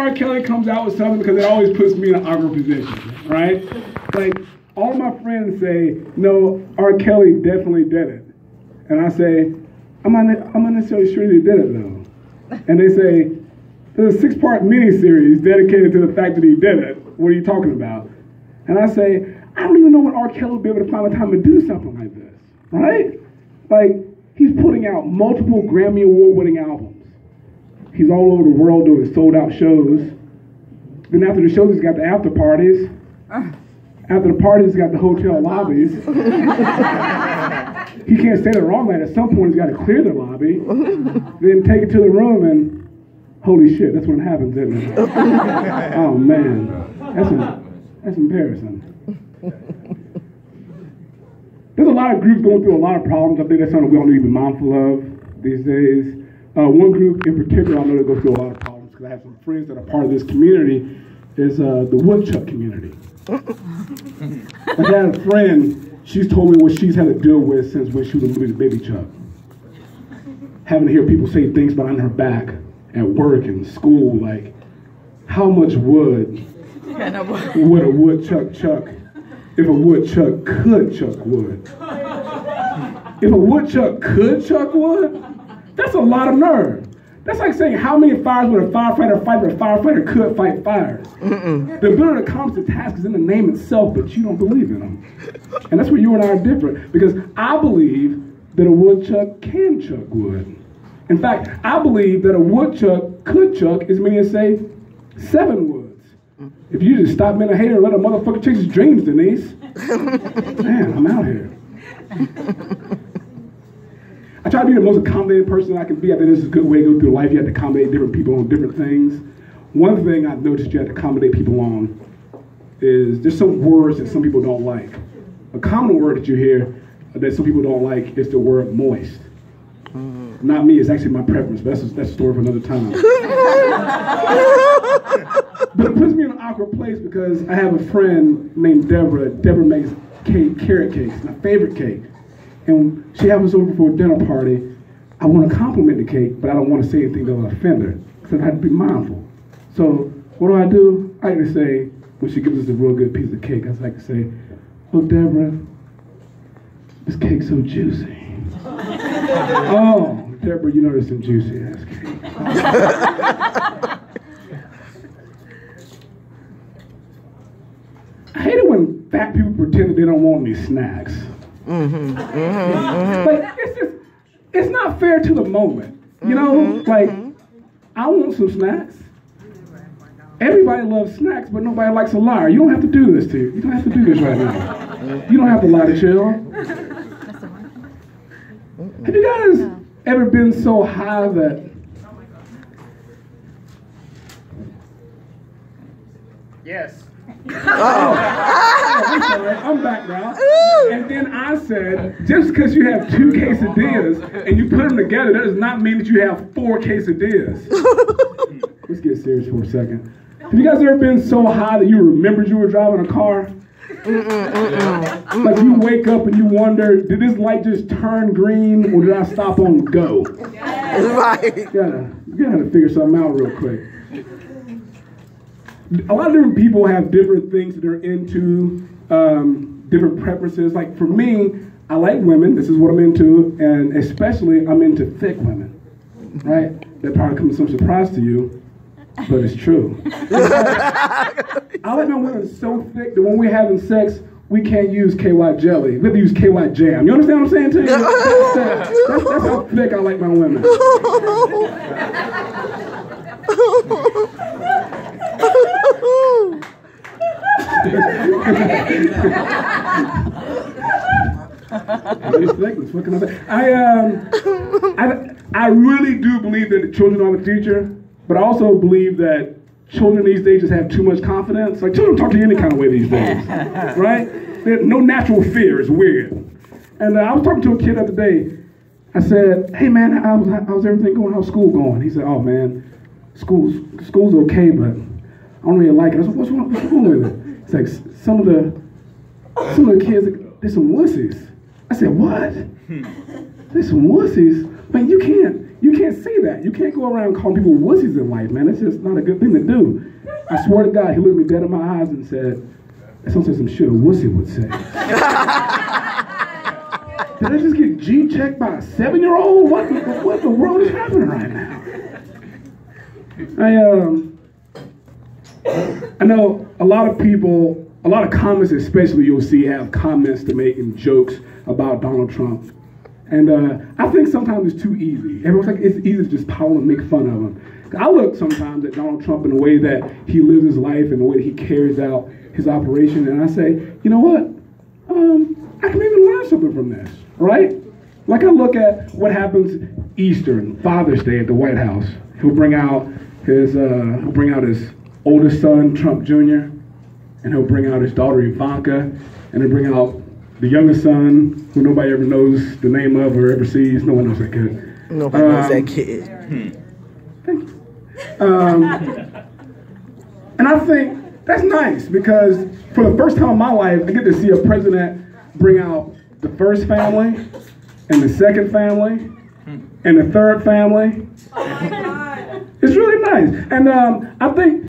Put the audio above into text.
R. Kelly comes out with something because it always puts me in an awkward position, right? Like, all my friends say, no, R. Kelly definitely did it. And I say, I'm not necessarily sure he did it, though. And they say, there's a 6-part miniseries dedicated to the fact that he did it. What are you talking about? And I say, I don't even know when R. Kelly will be able to find the time to do something like this, right? Like, he's putting out multiple Grammy Award-winning albums. He's all over the world doing sold-out shows. Then after the shows, he's got the after parties. After the parties, he's got the hotel lobbies. He can't stay there all night. At some point, he's got to clear the lobby. Then take it to the room and, holy shit, that's when it happens, isn't it? Oh, man. That's embarrassing. There's a lot of groups going through a lot of problems. I think that's something we all need to be mindful of these days. One group in particular I know that goes through a lot of problems because I have some friends that are part of this community is the woodchuck community. I had a friend, she's told me what she's had to deal with since when she was a little baby chuck. Having to hear people say things behind her back at work and school, like, how much wood would a woodchuck chuck if a woodchuck could chuck wood? If a woodchuck could chuck wood, that's a lot of nerve. That's like saying how many fires would a firefighter fight if a firefighter could fight fires. The ability to accomplish the task is in the name itself, but you don't believe in them. And that's where you and I are different, because I believe that a woodchuck can chuck wood. In fact, I believe that a woodchuck could chuck as many as, say, 7 woods. If you just stop being a hater and let a motherfucker chase his dreams, Denise. Man, I'm out here. I try to be the most accommodating person I can be. I think this is a good way to go through life. You have to accommodate different people on different things. One thing I've noticed you have to accommodate people on is there's some words that some people don't like. A common word that you hear that some people don't like is the word moist. Not me, it's actually my preference, but that's a story for another time. But it puts me in an awkward place because I have a friend named Deborah. Deborah makes carrot cakes, my favorite cake. And she has us over for a dinner party. I want to compliment the cake, but I don't want to say anything that will offend her, because I have to be mindful. So what do? I like to say, when she gives us a real good piece of cake, I like to say, oh, Deborah, this cake's so juicy. Oh, Deborah, you know there's some juicy ass cake. I hate it when fat people pretend that they don't want any snacks. Like, it's not fair to the moment. You know, like, I want some snacks. Everybody loves snacks, but nobody likes a liar. You don't have to do this to you. You don't have to do this right now. You don't have to lie to chill. Have you guys ever been so high that... Yes. I'm sorry, I'm back now. And then I said, just because you have 2 quesadillas and you put them together, that does not mean that you have 4 quesadillas. Let's get serious for a second. Have you guys ever been so high that you remembered you were driving a car? Like you wake up and you wonder, did this light just turn green or did I stop on go? Right. You gotta figure something out real quick. A lot of different people have different things that they're into, different preferences. Like for me, I like women. This is what I'm into, and especially I'm into thick women, right? That probably comes as some surprise to you, but it's true. I like my women so thick that when we're having sex, we can't use KY jelly. We have to use KY jam. You understand what I'm saying to you? That's how thick I like my women. What can I say? I really do believe that children are the future, but I also believe that children these days just have too much confidence. Like children talk to you any kind of way these days, right? There's no natural fear. It's weird. And I was talking to a kid the other day. I said, "Hey man, how's everything going? How's school going?" He said, "Oh man, school's okay, but I don't really like it." I said, "What's wrong with it?" It's like some of the kids, they're some wussies. I said, "What? They're some wussies?" man, you can't say that. You can't go around calling people wussies in life, man. It's just not a good thing to do. I swear to God, he looked me dead in my eyes and said, that sounds like some shit a wussy would say. Did I just get G-checked by a 7-year-old? What the world is happening right now? I know a lot of people, a lot of comments especially you'll see have comments to make and jokes about Donald Trump. And I think sometimes it's too easy. Everyone's like, it's easy to just pile and make fun of him. I look sometimes at Donald Trump in the way that he lives his life and the way that he carries out his operation, and I say, you know what? I can maybe learn something from this, right? Like I look at what happens Easter and Father's Day at the White House. He'll bring out his oldest son, Trump Jr., and he'll bring out his daughter Ivanka, and he'll bring out the youngest son, who nobody ever knows the name of or ever sees. No one knows that kid. Nobody knows that kid. Thank you. And I think that's nice because for the first time in my life, I get to see a president bring out the first family, and the second family, and the third family. It's really nice. And I think